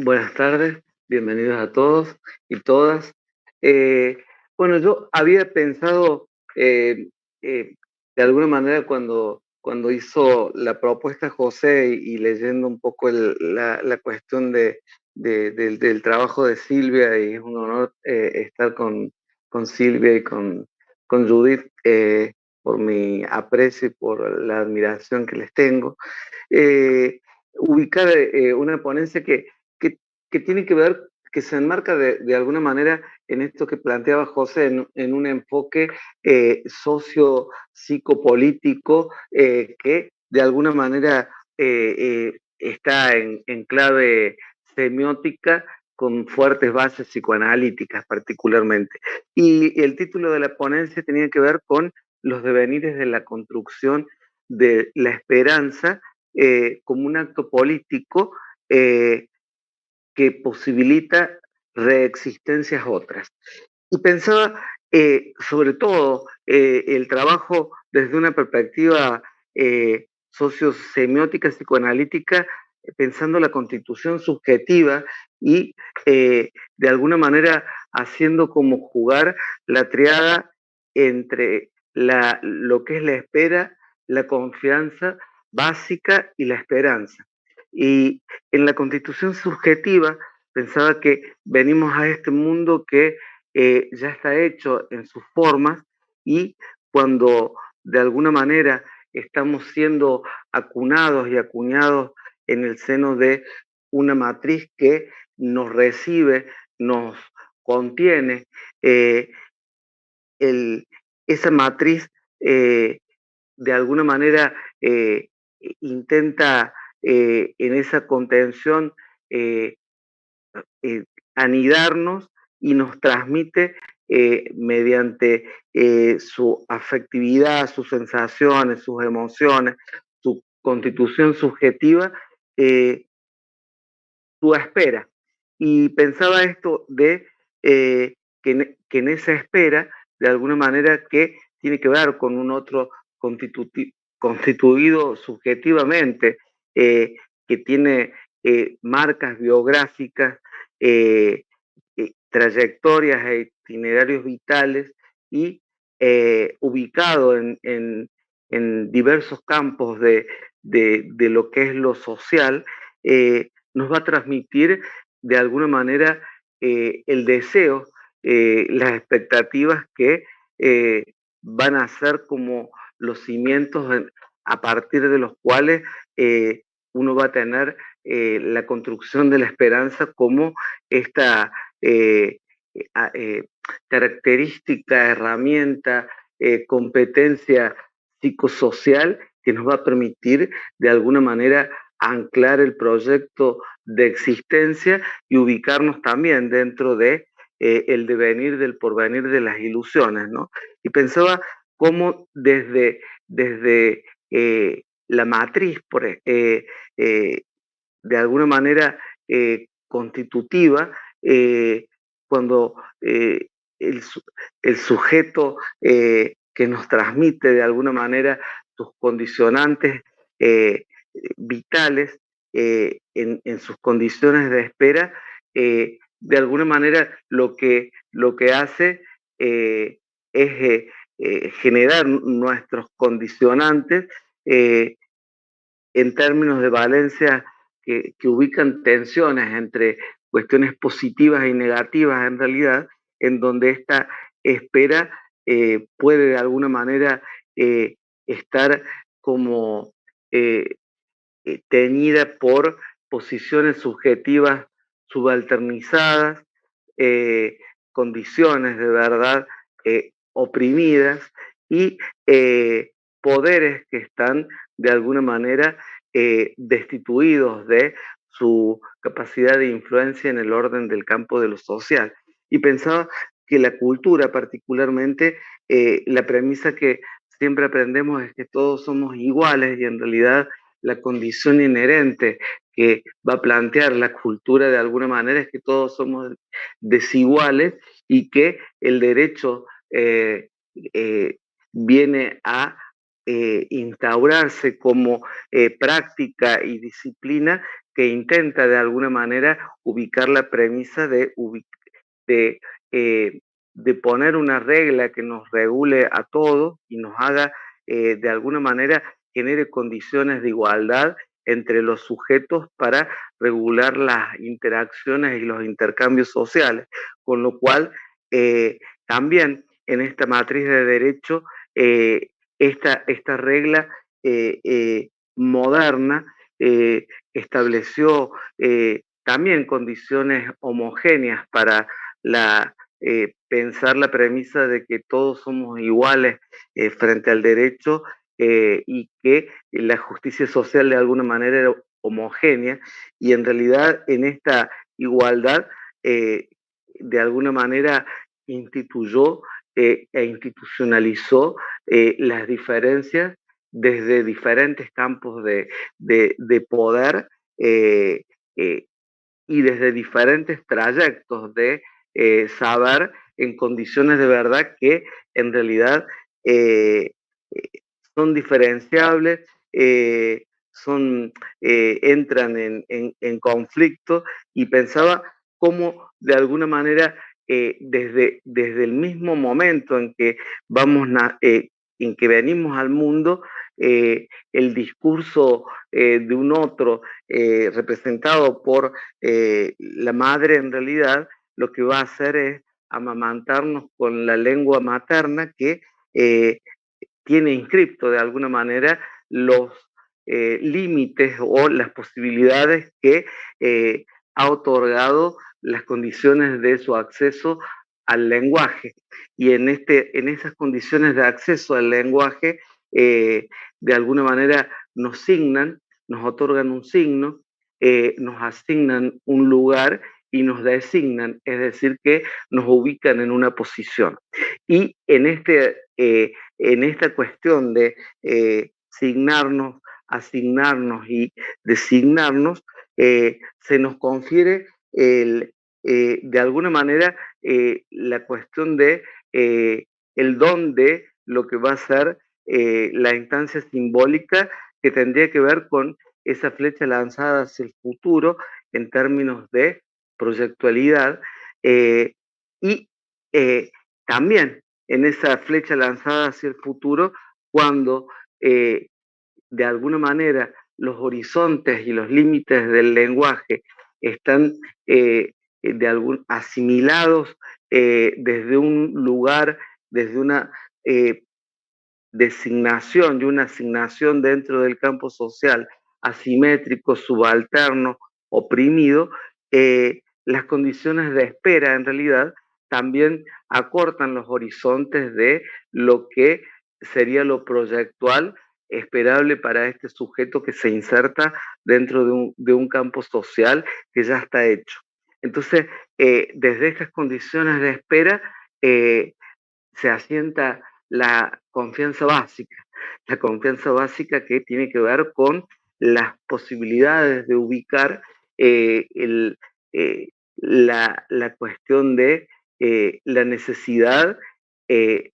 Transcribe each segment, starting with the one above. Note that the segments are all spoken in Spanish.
Buenas tardes, bienvenidos a todos y todas. Eh, bueno, yo había pensado eh, de alguna manera cuando hizo la propuesta José y leyendo un poco la cuestión del trabajo de Silvia, y es un honor estar con Silvia y con Judith por mi aprecio y por la admiración que les tengo. eh, Ubicar una ponencia que, que tiene que ver, que se enmarca de alguna manera en esto que planteaba José, en un enfoque socio-psicopolítico que de alguna manera está en clave semiótica con fuertes bases psicoanalíticas particularmente. Y el título de la ponencia tenía que ver con los devenires de la construcción de la esperanza como un acto político eh, que posibilita reexistencias otras. Y pensaba sobre todo el trabajo desde una perspectiva sociosemiótica, psicoanalítica, pensando la constitución subjetiva y de alguna manera haciendo como jugar la triada entre lo que es la espera, la confianza básica y la esperanza. Y en la constitución subjetiva pensaba que venimos a este mundo que ya está hecho en sus formas y cuando de alguna manera estamos siendo acunados y acuñados en el seno de una matriz que nos recibe, nos contiene, eh, el, esa matriz eh, de alguna manera intenta en esa contención eh, eh, anidarnos y nos transmite mediante su afectividad, sus sensaciones, sus emociones, su constitución subjetiva, eh, su espera. Y pensaba esto de que en esa espera, de alguna manera, que tiene que ver con un otro constituido subjetivamente, que tiene marcas biográficas, eh, trayectorias e itinerarios vitales y ubicado en diversos campos de lo que es lo social, nos va a transmitir de alguna manera el deseo, las expectativas que eh, van a ser como los cimientos a partir de los cuales uno va a tener la construcción de la esperanza como esta eh, eh, característica, herramienta, competencia psicosocial que nos va a permitir de alguna manera anclar el proyecto de existencia y ubicarnos también dentro de el devenir del porvenir de las ilusiones, ¿no? Y pensaba cómo desde la matriz, de alguna manera constitutiva, cuando el, el, sujeto que nos transmite de alguna manera sus condicionantes eh, vitales en sus condiciones de espera, de alguna manera lo que hace es generar nuestros condicionantes en términos de valencia que ubican tensiones entre cuestiones positivas y negativas en realidad, en donde esta espera puede de alguna manera estar como eh, teñida por posiciones subjetivas subalternizadas, eh, condiciones de verdad oprimidas y poderes que están de alguna manera destituidos de su capacidad de influencia en el orden del campo de lo social. Y pensaba que la cultura particularmente, la premisa que siempre aprendemos es que todos somos iguales y en realidad la condición inherente que va a plantear la cultura de alguna manera es que todos somos desiguales y que el derecho eh, viene a instaurarse como práctica y disciplina que intenta de alguna manera ubicar la premisa de, eh, de poner una regla que nos regule a todos y nos haga de alguna manera genere condiciones de igualdad entre los sujetos para regular las interacciones y los intercambios sociales, con lo cual también en esta matriz de derecho, esta regla moderna estableció también condiciones homogéneas para pensar la premisa de que todos somos iguales frente al derecho y que la justicia social de alguna manera era homogénea y en realidad en esta igualdad eh, de alguna manera instituyó e institucionalizó las diferencias desde diferentes campos de poder eh, eh, y desde diferentes trayectos de saber en condiciones de verdad que en realidad eh, eh, son diferenciables, entran en conflicto y pensaba cómo de alguna manera desde el mismo momento en que en que venimos al mundo, el discurso de un otro representado por la madre en realidad lo que va a hacer es amamantarnos con la lengua materna que eh, tiene inscripto de alguna manera los límites o las posibilidades que ha otorgado las condiciones de su acceso al lenguaje. Y en esas condiciones de acceso al lenguaje, de alguna manera nos otorgan un signo, nos asignan un lugar y nos designan, es decir, que nos ubican en una posición. Y en esta cuestión de signarnos, asignarnos y designarnos, se nos confiere de alguna manera la cuestión de el don de lo que va a ser la instancia simbólica que tendría que ver con esa flecha lanzada hacia el futuro en términos de proyectualidad y también en esa flecha lanzada hacia el futuro cuando eh, de alguna manera los horizontes y los límites del lenguaje están asimilados desde un lugar, desde una eh, designación y una asignación dentro del campo social asimétrico, subalterno, oprimido, las condiciones de espera en realidad también acortan los horizontes de lo que sería lo proyectual esperable para este sujeto que se inserta dentro de un campo social que ya está hecho. Entonces, desde estas condiciones de espera, eh, se asienta la confianza básica que tiene que ver con las posibilidades de ubicar eh, el, eh, la cuestión de la necesidad, eh,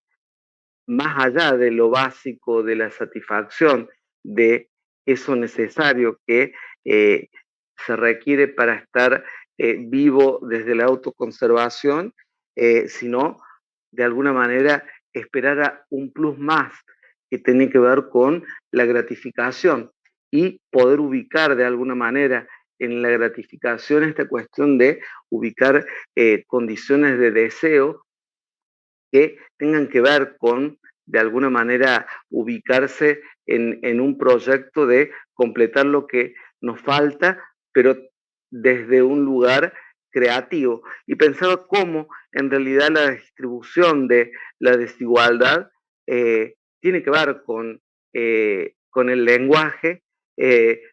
más allá de lo básico, de la satisfacción de eso necesario que eh, se requiere para estar vivo desde la autoconservación, sino de alguna manera esperar a un plus más que tiene que ver con la gratificación y poder ubicar de alguna manera en la gratificación esta cuestión de ubicar condiciones de deseo que tengan que ver con, de alguna manera, ubicarse en un proyecto de completar lo que nos falta, pero desde un lugar creativo. Y pensaba cómo en realidad la distribución de la desigualdad tiene que ver con el lenguaje,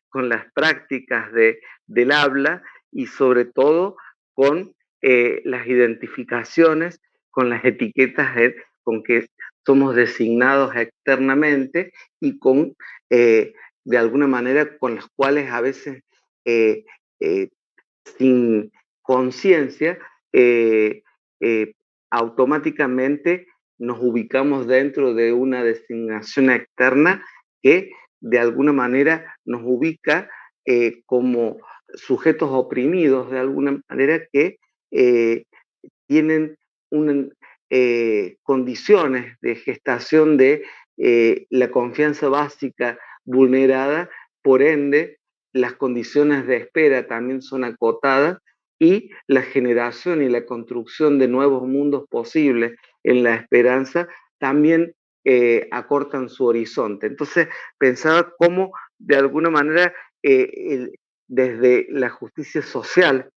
con las prácticas del habla y sobre todo con las identificaciones con las etiquetas con que somos designados externamente y con, de alguna manera, con las cuales a veces, eh, eh, sin conciencia, eh, automáticamente nos ubicamos dentro de una designación externa que de alguna manera nos ubica como sujetos oprimidos, de alguna manera que eh, tienen condiciones de gestación de la confianza básica vulnerada, por ende, las condiciones de espera también son acotadas y la generación y la construcción de nuevos mundos posibles en la esperanza también acortan su horizonte. Entonces, pensaba cómo, de alguna manera, desde la justicia social,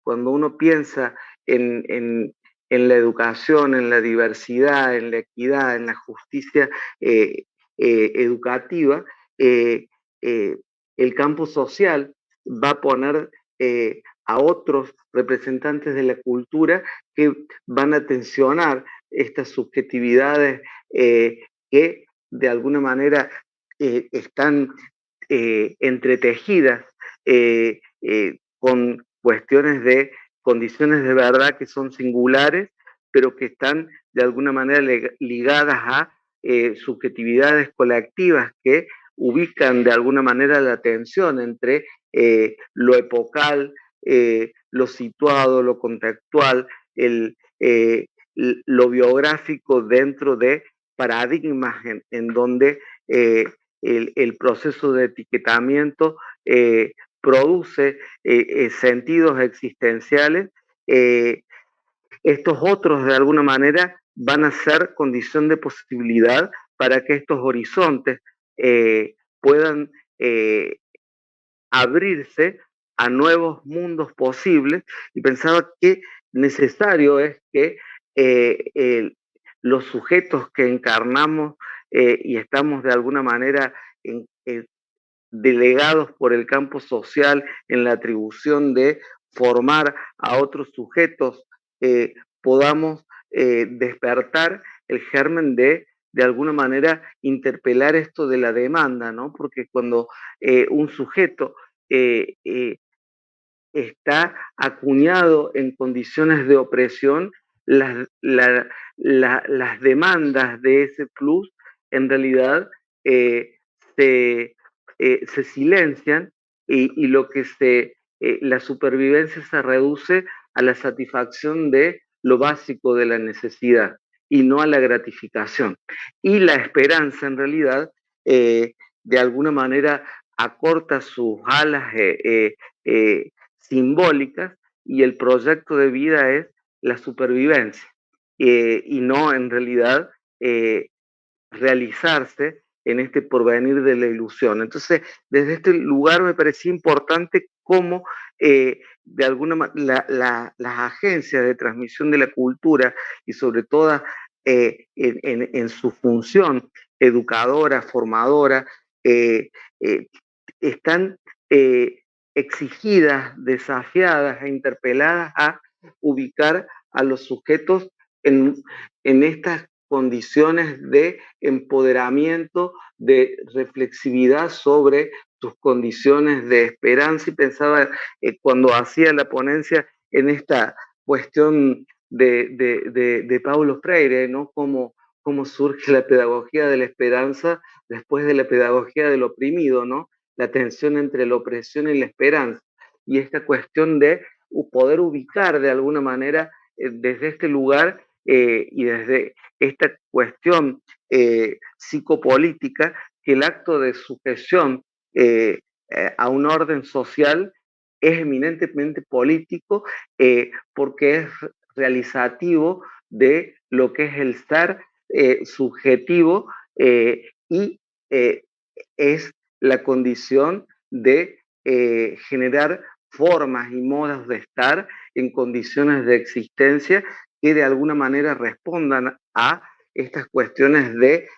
cuando uno piensa en, en, en, la educación, en la diversidad, en la equidad, en la justicia educativa, eh, eh, el campo social va a poner a otros representantes de la cultura que van a tensionar estas subjetividades que de alguna manera están entretejidas con cuestiones de condiciones de verdad que son singulares, pero que están de alguna manera ligadas a subjetividades colectivas que ubican de alguna manera la tensión entre lo epocal, lo situado, lo contextual, lo biográfico dentro de paradigmas en donde el proceso de etiquetamiento produce sentidos existenciales. Estos otros, de alguna manera, van a ser condición de posibilidad para que estos horizontes puedan abrirse a nuevos mundos posibles, y pensaba que necesario es que los sujetos que encarnamos y estamos de alguna manera delegados por el campo social en la atribución de formar a otros sujetos, podamos despertar el germen de alguna manera, interpelar esto de la demanda, ¿no? Porque cuando un sujeto eh, eh, está acuñado en condiciones de opresión, las demandas de ese plus en realidad eh, se, se, silencian y lo que la supervivencia se reduce a la satisfacción de lo básico de la necesidad y no a la gratificación. Y la esperanza en realidad de alguna manera acorta sus alas simbólicas y el proyecto de vida es la supervivencia y no en realidad eh, realizarse en este porvenir de la ilusión. Entonces, desde este lugar me parecía importante cómo de alguna manera las agencias de transmisión de la cultura y sobre todo en su función educadora, formadora, eh, eh, están exigidas, desafiadas e interpeladas a ubicar a los sujetos en estas condiciones de empoderamiento, de reflexividad sobre sus condiciones de esperanza, y pensaba cuando hacía la ponencia en esta cuestión de Paulo Freire, ¿no? Cómo surge la pedagogía de la esperanza después de la pedagogía del oprimido, ¿no? La tensión entre la opresión y la esperanza. Y esta cuestión de poder ubicar de alguna manera desde este lugar y desde esta cuestión psicopolítica, que el acto de sujeción a un orden social es eminentemente político porque es realizativo de lo que es el ser subjetivo y es la condición de generar formas y modos de estar en condiciones de existencia que de alguna manera respondan a estas cuestiones de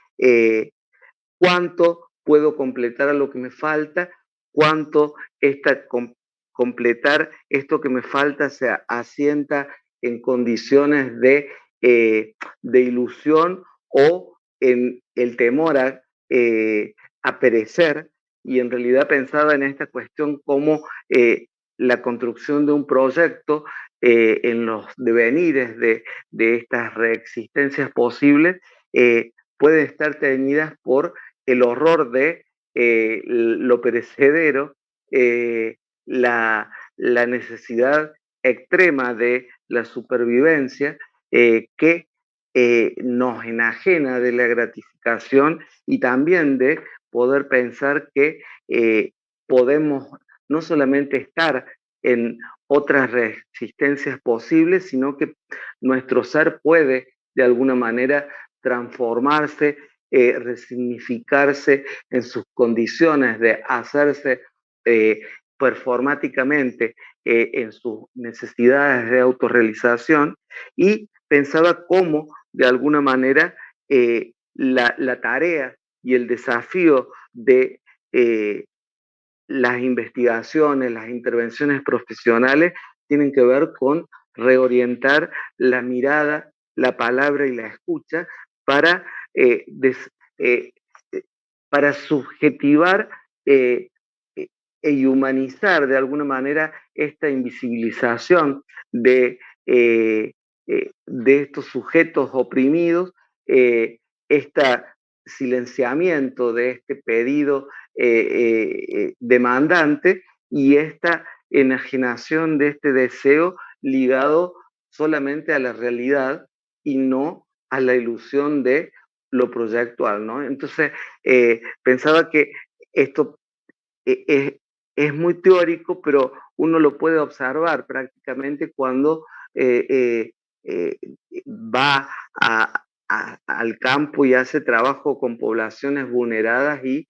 cuánto puedo completar a lo que me falta, cuánto completar esto que me falta se asienta en condiciones de ilusión o en el temor a perecer, y en realidad pensaba en esta cuestión como la construcción de un proyecto en los devenires de estas reexistencias posibles, pueden estar teñidas por el horror de lo perecedero, la necesidad extrema de la supervivencia, que nos enajena de la gratificación y también de poder pensar que podemos no solamente estar en otras resistencias posibles, sino que nuestro ser puede de alguna manera transformarse, resignificarse en sus condiciones de hacerse eh, performáticamente en sus necesidades de autorrealización, y pensaba cómo de alguna manera la tarea y el desafío de las investigaciones, las intervenciones profesionales tienen que ver con reorientar la mirada, la palabra y la escucha para, eh, para subjetivar eh, y humanizar de alguna manera esta invisibilización eh, de estos sujetos oprimidos, este silenciamiento de este pedido demandante y esta enajenación de este deseo ligado solamente a la realidad y no a la ilusión de lo proyectual, ¿no? Entonces, pensaba que esto es, es muy teórico, pero uno lo puede observar prácticamente cuando eh, eh, eh, va al campo y hace trabajo con poblaciones vulneradas y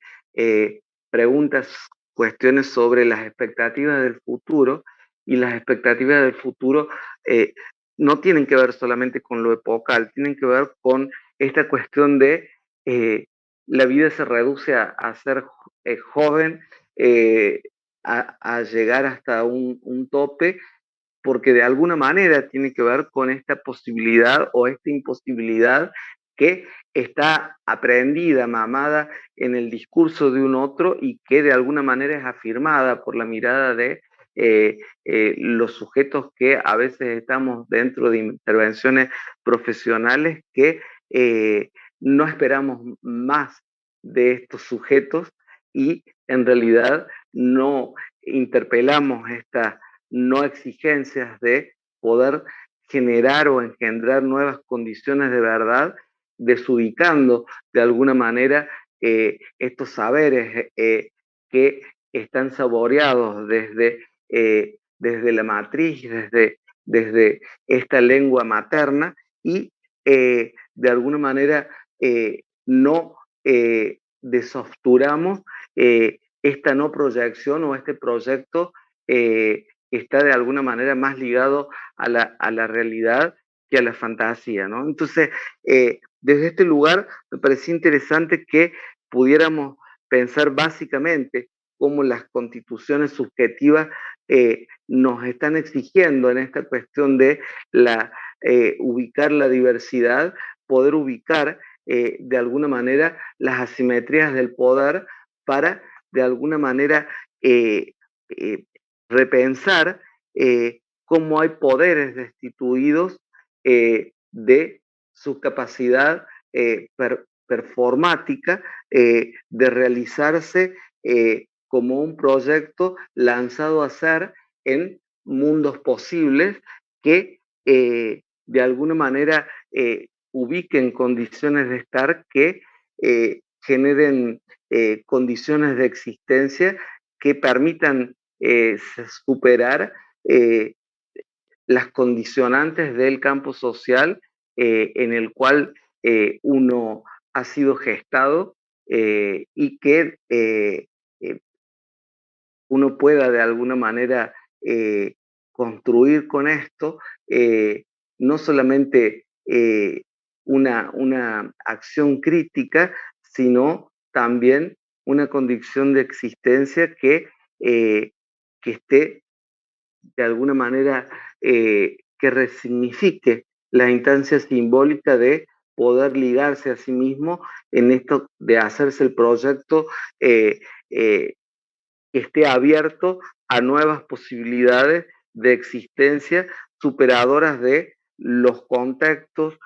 preguntas cuestiones sobre las expectativas del futuro, y las expectativas del futuro no tienen que ver solamente con lo epocal, tienen que ver con esta cuestión de la vida se reduce a ser joven, eh, a llegar hasta un tope, porque de alguna manera tiene que ver con esta posibilidad o esta imposibilidad que está aprendida, mamada en el discurso de un otro y que de alguna manera es afirmada por la mirada de los sujetos que a veces estamos dentro de intervenciones profesionales, que no esperamos más de estos sujetos y en realidad no interpelamos esta no exigencias de poder generar o engendrar nuevas condiciones de verdad, desubicando de alguna manera estos saberes que están saboreados desde la matriz, desde esta lengua materna, y de alguna manera no desosturamos esta no proyección o este proyecto está de alguna manera más ligado a la realidad que a la fantasía, ¿no? Entonces, desde este lugar me parecía interesante que pudiéramos pensar básicamente cómo las constituciones subjetivas nos están exigiendo en esta cuestión de ubicar la diversidad, poder ubicar de alguna manera las asimetrías del poder para de alguna manera eh, repensar cómo hay poderes destituidos de su capacidad performática de realizarse como un proyecto lanzado a ser en mundos posibles que de alguna manera ubiquen condiciones de estar que generen condiciones de existencia que permitan superar eh, las condicionantes del campo social en el cual uno ha sido gestado, y que eh, uno pueda de alguna manera construir con esto no solamente una acción crítica, sino también una condición de existencia eh, que esté de alguna manera que resignifique la instancia simbólica de poder ligarse a sí mismo en esto de hacerse el proyecto eh, eh, que esté abierto a nuevas posibilidades de existencia superadoras de los contextos,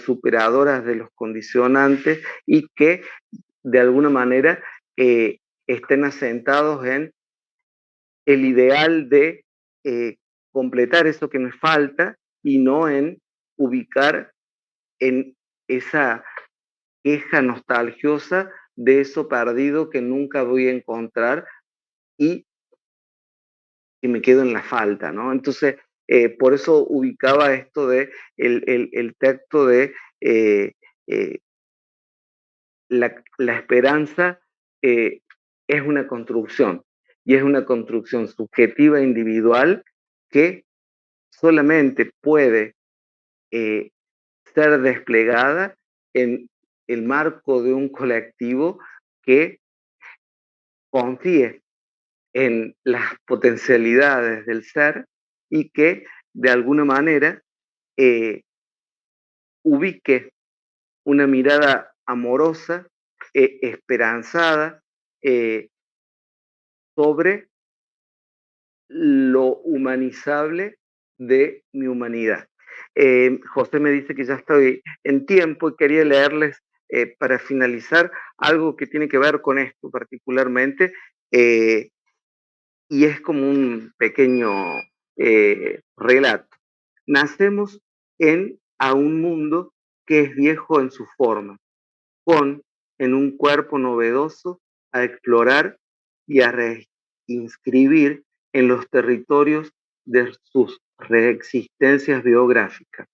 superadoras de los condicionantes y que de alguna manera estén asentados en el ideal de completar eso que me falta y no en ubicar en esa queja nostalgiosa de eso perdido que nunca voy a encontrar y que me quedo en la falta, ¿no? Entonces, por eso ubicaba esto de el texto de eh, eh, la esperanza es una construcción y es una construcción subjetiva e individual que solamente puede eh, ser desplegada en el marco de un colectivo que confíe en las potencialidades del ser y que de alguna manera eh, ubique una mirada amorosa, esperanzada, eh, sobre lo humanizable de mi humanidad. José me dice que ya estoy en tiempo y quería leerles para finalizar algo que tiene que ver con esto particularmente, eh, y es como un pequeño relato. Nacemos a un mundo que es viejo en su forma, con en un cuerpo novedoso a explorar y a reinscribir en los territorios de sus reexistencias biográficas.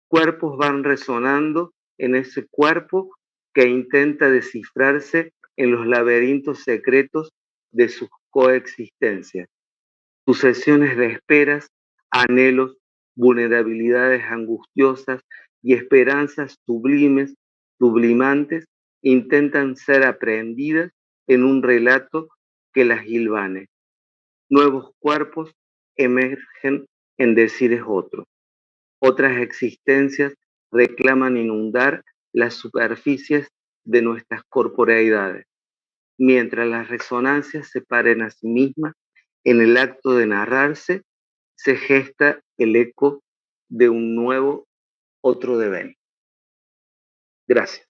Cuerpos van resonando en ese cuerpo que intenta descifrarse en los laberintos secretos de sus coexistencias. Sucesiones de esperas, anhelos, vulnerabilidades angustiosas y esperanzas sublimes, sublimantes, intentan ser aprehendidas en un relato que las hilvane. Nuevos cuerpos emergen en decires otros. Otras existencias reclaman inundar las superficies de nuestras corporeidades, mientras las resonancias se paren a sí mismas, en el acto de narrarse se gesta el eco de un nuevo otro devenir. Gracias.